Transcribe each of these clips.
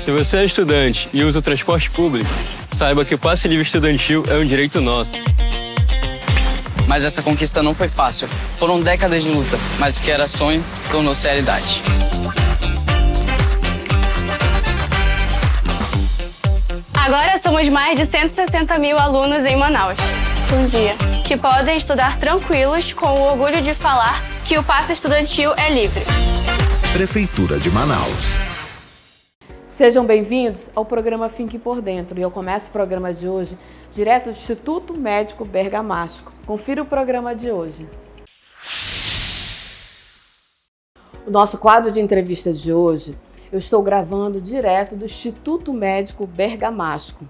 Se você é estudante e usa o transporte público, saiba que o passe livre estudantil é um direito nosso. Mas essa conquista não foi fácil. Foram décadas de luta, mas o que era sonho tornou-se realidade. Agora somos mais de 160 mil alunos em Manaus. Bom dia. Que podem estudar tranquilos com o orgulho de falar que o passe estudantil é livre. Prefeitura de Manaus. Sejam bem-vindos ao programa Fique por Dentro. E eu começo o programa de hoje direto do Instituto Médico Bergamasco. Confira o programa de hoje. O nosso quadro de entrevistas de hoje, eu estou gravando direto do Instituto Médico Bergamasco.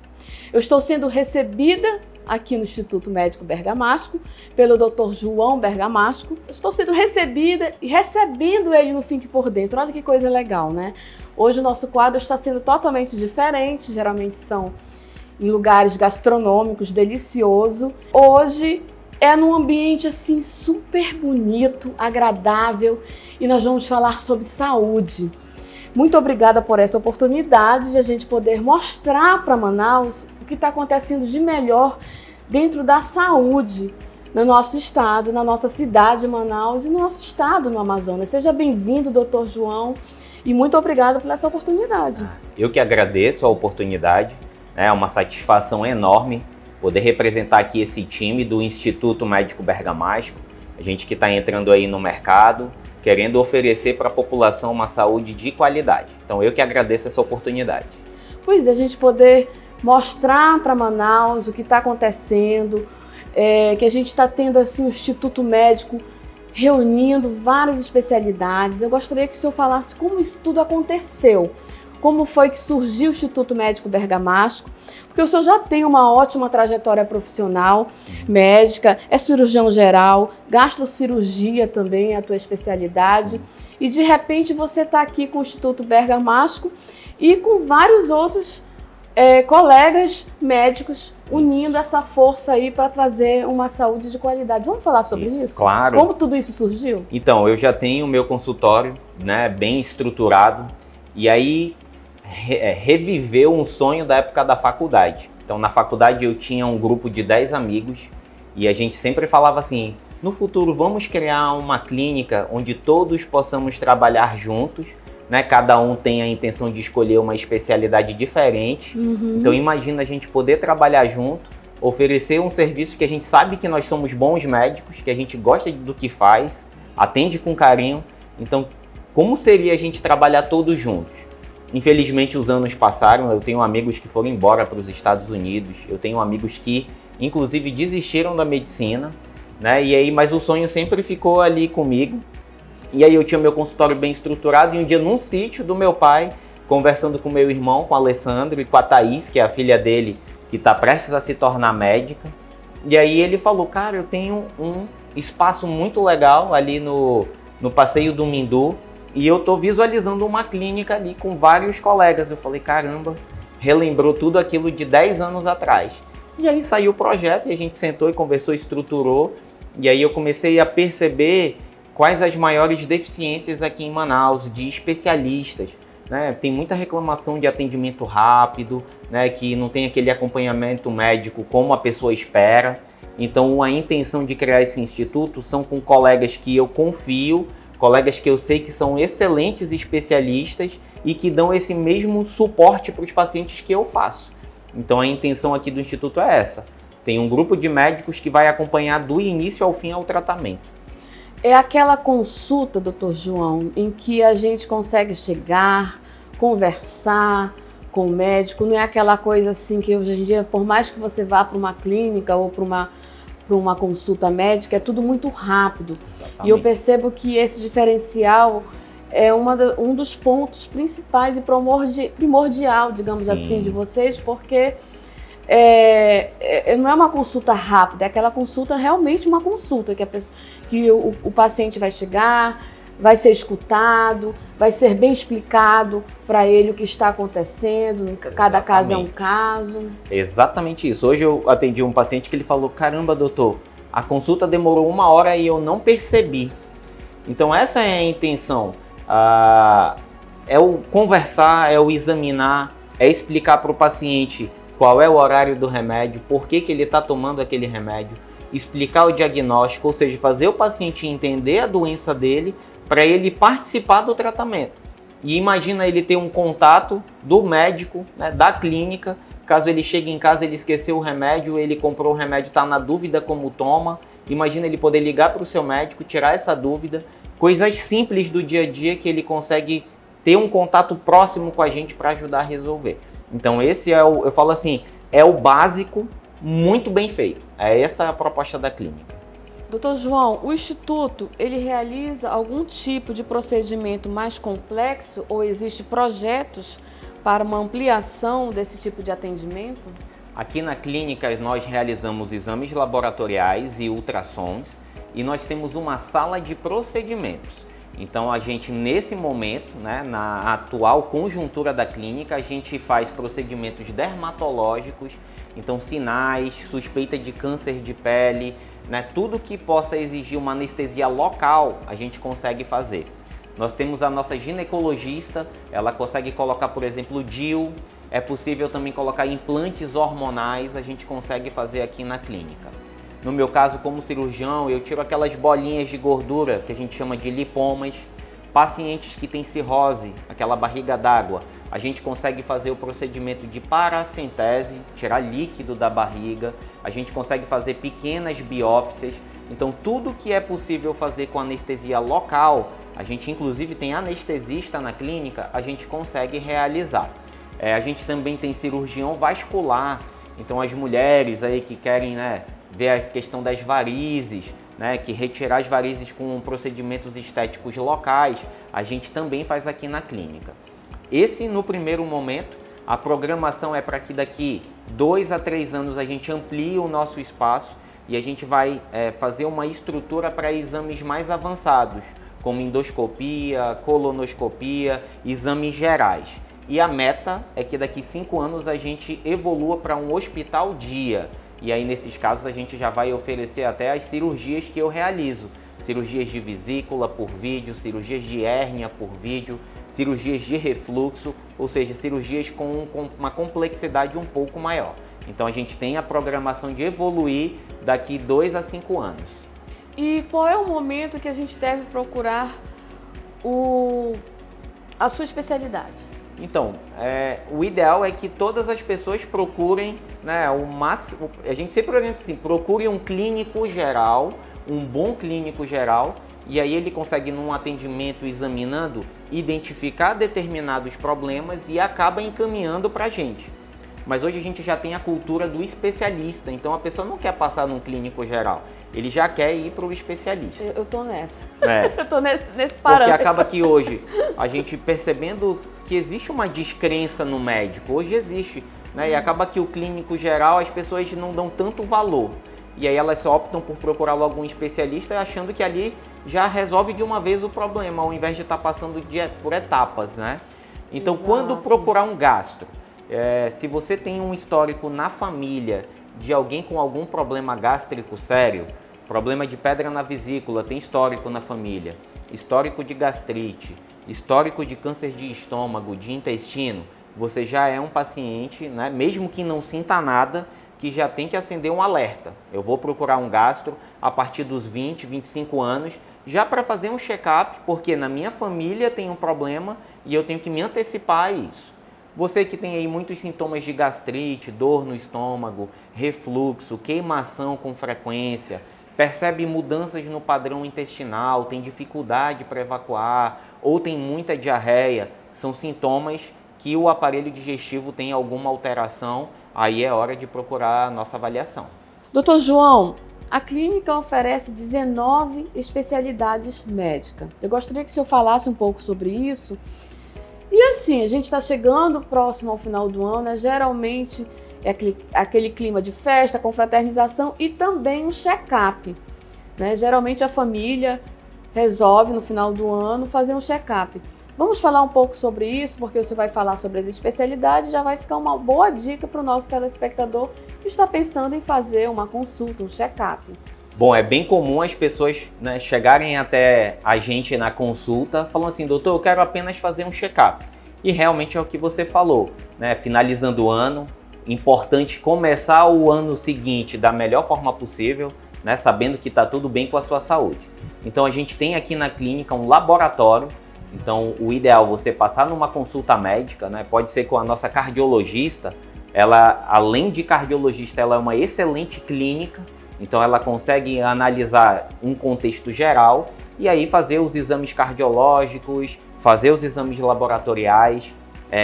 Eu estou sendo recebida aqui no Instituto Médico Bergamasco pelo Dr. João Bergamasco. Estou sendo recebida e recebendo ele no Fique por Dentro. Olha que coisa legal, né? Hoje o nosso quadro está sendo totalmente diferente, geralmente são em lugares gastronômicos, delicioso. Hoje é num ambiente assim super bonito, agradável, e nós vamos falar sobre saúde. Muito obrigada por essa oportunidade de a gente poder mostrar para Manaus o que está acontecendo de melhor dentro da saúde no nosso estado, na nossa cidade de Manaus e no nosso estado no Amazonas. Seja bem-vindo, Dr. João, e muito obrigada por essa oportunidade. Eu que agradeço a oportunidade, é uma satisfação enorme poder representar aqui esse time do Instituto Médico Bergamasco, a gente que está entrando aí no mercado, querendo oferecer para a população uma saúde de qualidade. Então eu que agradeço essa oportunidade. Pois é, a gente poder mostrar para Manaus o que está acontecendo, que a gente está tendo assim, um Instituto Médico reunindo várias especialidades. Eu gostaria que o senhor falasse como isso tudo aconteceu, como foi que surgiu o Instituto Médico Bergamasco, porque o senhor já tem uma ótima trajetória profissional, médica, é cirurgião geral, gastrocirurgia também é a tua especialidade, e de repente você está aqui com o Instituto Bergamasco e com vários outros colegas médicos unindo essa força aí para trazer uma saúde de qualidade. Vamos falar sobre isso? Claro. Como tudo isso surgiu? Então, eu já tenho o meu consultório, né, bem estruturado, e aí reviveu um sonho da época da faculdade. Então, na faculdade eu tinha um grupo de 10 amigos e a gente sempre falava assim, no futuro vamos criar uma clínica onde todos possamos trabalhar juntos, né? Cada um tem a intenção de escolher uma especialidade diferente. Então imagina a gente poder trabalhar junto, oferecer um serviço que a gente sabe que nós somos bons médicos, que a gente gosta do que faz, atende com carinho. Então como seria a gente trabalhar todos juntos? Infelizmente os anos passaram, eu tenho amigos que foram embora para os Estados Unidos, eu tenho amigos que inclusive desistiram da medicina, né? E aí, mas o sonho sempre ficou ali comigo. E aí eu tinha meu consultório bem estruturado e um dia num sítio do meu pai, conversando com meu irmão, com o Alessandro e com a Thaís, que é a filha dele, que está prestes a se tornar médica. E aí ele falou, cara, eu tenho um espaço muito legal ali no Passeio do Mindu e eu tô visualizando uma clínica ali com vários colegas. Eu falei, caramba, relembrou tudo aquilo de 10 anos atrás. E aí saiu o projeto e a gente sentou e conversou, estruturou. E aí eu comecei a perceber quais as maiores deficiências aqui em Manaus, de especialistas, né? Tem muita reclamação de atendimento rápido, né? Que não tem aquele acompanhamento médico como a pessoa espera. Então a intenção de criar esse instituto são com colegas que eu confio, colegas que eu sei que são excelentes especialistas e que dão esse mesmo suporte para os pacientes que eu faço. Então a intenção aqui do instituto é essa. Tem um grupo de médicos que vai acompanhar do início ao fim ao tratamento. É aquela consulta, doutor João, em que a gente consegue chegar, conversar com o médico, não é aquela coisa assim que hoje em dia, por mais que você vá para uma clínica ou para uma consulta médica, é tudo muito rápido. Exatamente. E eu percebo que esse diferencial é um dos pontos principais e primordial, digamos assim, de vocês, porque não é uma consulta rápida, é aquela consulta, realmente uma consulta, que o paciente vai chegar, vai ser escutado, vai ser bem explicado para ele o que está acontecendo, cada caso é um caso. Exatamente isso. Hoje eu atendi um paciente que ele falou, caramba, doutor, a consulta demorou 1 hora e eu não percebi. Então essa é a intenção. é o conversar, é o examinar, é explicar para o paciente qual é o horário do remédio, por que ele está tomando aquele remédio, explicar o diagnóstico, ou seja, fazer o paciente entender a doença dele para ele participar do tratamento. E imagina ele ter um contato do médico, né, da clínica, caso ele chegue em casa, ele esqueceu o remédio, ele comprou o remédio, está na dúvida como toma. Imagina ele poder ligar para o seu médico, tirar essa dúvida. Coisas simples do dia a dia que ele consegue ter um contato próximo com a gente para ajudar a resolver. Então esse é eu falo assim, é o básico muito bem feito. É essa a proposta da clínica. Doutor João, o Instituto, ele realiza algum tipo de procedimento mais complexo ou existem projetos para uma ampliação desse tipo de atendimento? Aqui na clínica nós realizamos exames laboratoriais e ultrassons e nós temos uma sala de procedimentos. Então a gente nesse momento, né, na atual conjuntura da clínica, a gente faz procedimentos dermatológicos, então sinais, suspeita de câncer de pele, né, tudo que possa exigir uma anestesia local a gente consegue fazer. Nós temos a nossa ginecologista, ela consegue colocar, por exemplo, DIU, é possível também colocar implantes hormonais, a gente consegue fazer aqui na clínica. No meu caso, como cirurgião, eu tiro aquelas bolinhas de gordura que a gente chama de lipomas. Pacientes que têm cirrose, aquela barriga d'água, a gente consegue fazer o procedimento de paracentese, tirar líquido da barriga, a gente consegue fazer pequenas biópsias. Então tudo que é possível fazer com anestesia local, a gente inclusive tem anestesista na clínica, a gente consegue realizar. A gente também tem cirurgião vascular, então as mulheres aí que querem, né, ver a questão das varizes, né, que retirar as varizes com procedimentos estéticos locais, a gente também faz aqui na clínica. Esse, no primeiro momento, a programação é para que daqui 2 a 3 anos a gente amplie o nosso espaço e a gente vai fazer uma estrutura para exames mais avançados, como endoscopia, colonoscopia, exames gerais. E a meta é que daqui 5 anos a gente evolua para um hospital dia. E aí, nesses casos, a gente já vai oferecer até as cirurgias que eu realizo. Cirurgias de vesícula por vídeo, cirurgias de hérnia por vídeo, cirurgias de refluxo, ou seja, cirurgias com uma complexidade um pouco maior. Então, a gente tem a programação de evoluir daqui 2 a 5 anos. E qual é o momento que a gente deve procurar a sua especialidade? Então, o ideal é que todas as pessoas procurem, né, o máximo, a gente sempre orienta assim, procure um clínico geral, um bom clínico geral, e aí ele consegue num atendimento examinando, identificar determinados problemas e acaba encaminhando para a gente. Mas hoje a gente já tem a cultura do especialista, então a pessoa não quer passar num clínico geral, ele já quer ir para o especialista. Eu tô nessa. Eu tô nesse parâmetro. Porque acaba que hoje, a gente percebendo que existe uma descrença no médico, hoje existe, né? E acaba que o clínico geral as pessoas não dão tanto valor. E aí elas optam por procurar logo um especialista achando que ali já resolve de uma vez o problema, ao invés de estar passando por etapas, né? Então, quando procurar um gastro, se você tem um histórico na família de alguém com algum problema gástrico sério, problema de pedra na vesícula, tem histórico na família, histórico de gastrite, histórico de câncer de estômago, de intestino, você já é um paciente, né, mesmo que não sinta nada, que já tem que acender um alerta. Eu vou procurar um gastro a partir dos 20, 25 anos, já para fazer um check-up, porque na minha família tem um problema e eu tenho que me antecipar a isso. Você que tem aí muitos sintomas de gastrite, dor no estômago, refluxo, queimação com frequência, percebe mudanças no padrão intestinal, tem dificuldade para evacuar ou tem muita diarreia, são sintomas que o aparelho digestivo tem alguma alteração, aí é hora de procurar a nossa avaliação. Doutor João, a clínica oferece 19 especialidades médicas. Eu gostaria que o senhor falasse um pouco sobre isso. E assim, a gente está chegando próximo ao final do ano, né? Geralmente é aquele clima de festa, confraternização e também um check-up, né? Geralmente a família resolve no final do ano fazer um check-up. Vamos falar um pouco sobre isso, porque você vai falar sobre as especialidades, já vai ficar uma boa dica para o nosso telespectador que está pensando em fazer uma consulta, um check-up. Bom, é bem comum as pessoas, né, chegarem até a gente na consulta falando assim, doutor, eu quero apenas fazer um check-up. E realmente é o que você falou, né? Finalizando o ano, importante começar o ano seguinte da melhor forma possível, né, sabendo que está tudo bem com a sua saúde. Então a gente tem aqui na clínica um laboratório, então o ideal é você passar numa consulta médica, né, pode ser com a nossa cardiologista, ela, além de cardiologista, ela é uma excelente clínica, então ela consegue analisar um contexto geral e aí fazer os exames cardiológicos, fazer os exames laboratoriais.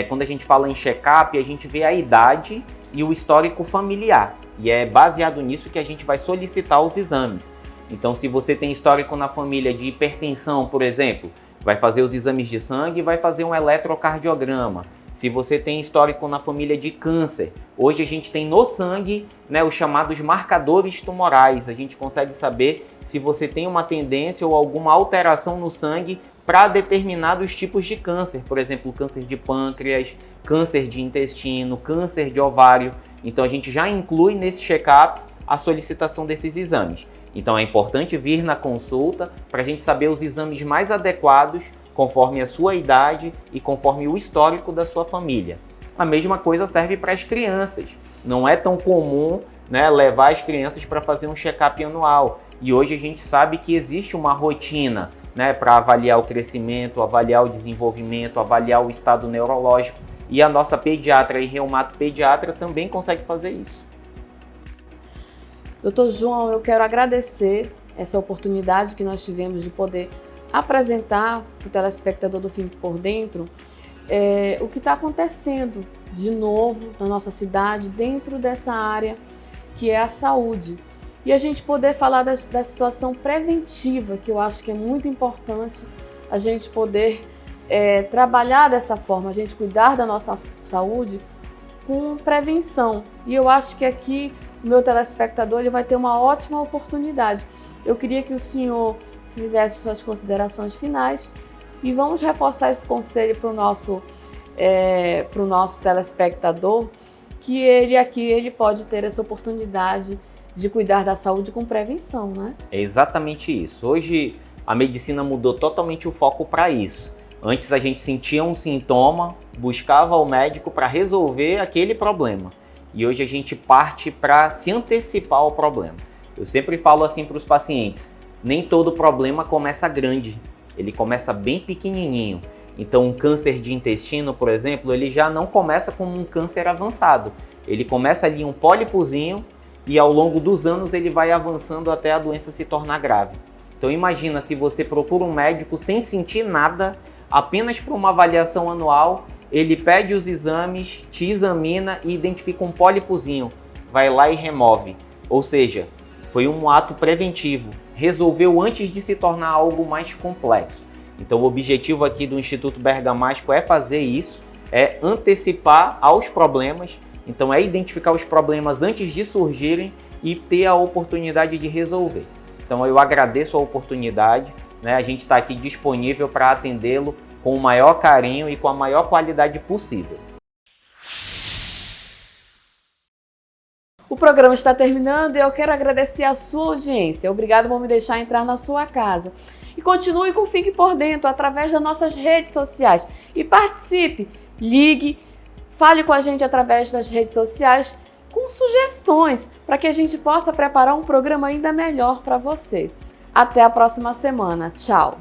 Quando a gente fala em check-up, a gente vê a idade e o histórico familiar. E é baseado nisso que a gente vai solicitar os exames. Então, se você tem histórico na família de hipertensão, por exemplo, vai fazer os exames de sangue e vai fazer um eletrocardiograma. Se você tem histórico na família de câncer, hoje a gente tem no sangue, né, os chamados marcadores tumorais. A gente consegue saber se você tem uma tendência ou alguma alteração no sangue para determinados tipos de câncer. Por exemplo, câncer de pâncreas, câncer de intestino, câncer de ovário. Então a gente já inclui nesse check-up a solicitação desses exames. Então é importante vir na consulta para a gente saber os exames mais adequados conforme a sua idade e conforme o histórico da sua família. A mesma coisa serve para as crianças. Não é tão comum, né, levar as crianças para fazer um check-up anual. E hoje a gente sabe que existe uma rotina, né, para avaliar o crescimento, avaliar o desenvolvimento, avaliar o estado neurológico. E a nossa pediatra e reumatopediatra também consegue fazer isso. Doutor João, eu quero agradecer essa oportunidade que nós tivemos de poder apresentar para o telespectador do Fique por Dentro o que está acontecendo de novo na nossa cidade, dentro dessa área que é a saúde. E a gente poder falar da situação preventiva, que eu acho que é muito importante a gente poder trabalhar dessa forma, a gente cuidar da nossa saúde com prevenção. E eu acho que aqui o meu telespectador ele vai ter uma ótima oportunidade. Eu queria que o senhor fizesse suas considerações finais e vamos reforçar esse conselho para o nosso telespectador, que ele pode ter essa oportunidade de cuidar da saúde com prevenção, né? É exatamente isso. Hoje a medicina mudou totalmente o foco para isso. Antes a gente sentia um sintoma, buscava o médico para resolver aquele problema. E hoje a gente parte para se antecipar ao problema. Eu sempre falo assim para os pacientes, nem todo problema começa grande, ele começa bem pequenininho. Então um câncer de intestino, por exemplo, ele já não começa como um câncer avançado. Ele começa ali um pólipozinho e ao longo dos anos ele vai avançando até a doença se tornar grave. Então imagina se você procura um médico sem sentir nada, apenas para uma avaliação anual, ele pede os exames, te examina e identifica um pólipozinho, vai lá e remove. Ou seja, foi um ato preventivo, resolveu antes de se tornar algo mais complexo. Então o objetivo aqui do Instituto Bergamasco é fazer isso, é antecipar aos problemas, então é identificar os problemas antes de surgirem e ter a oportunidade de resolver. Então eu agradeço a oportunidade, né? A gente está aqui disponível para atendê-lo com o maior carinho e com a maior qualidade possível. O programa está terminando e eu quero agradecer a sua audiência. Obrigado por me deixar entrar na sua casa. E continue com o Fique por Dentro através das nossas redes sociais. E participe, ligue, fale com a gente através das redes sociais com sugestões para que a gente possa preparar um programa ainda melhor para você. Até a próxima semana. Tchau!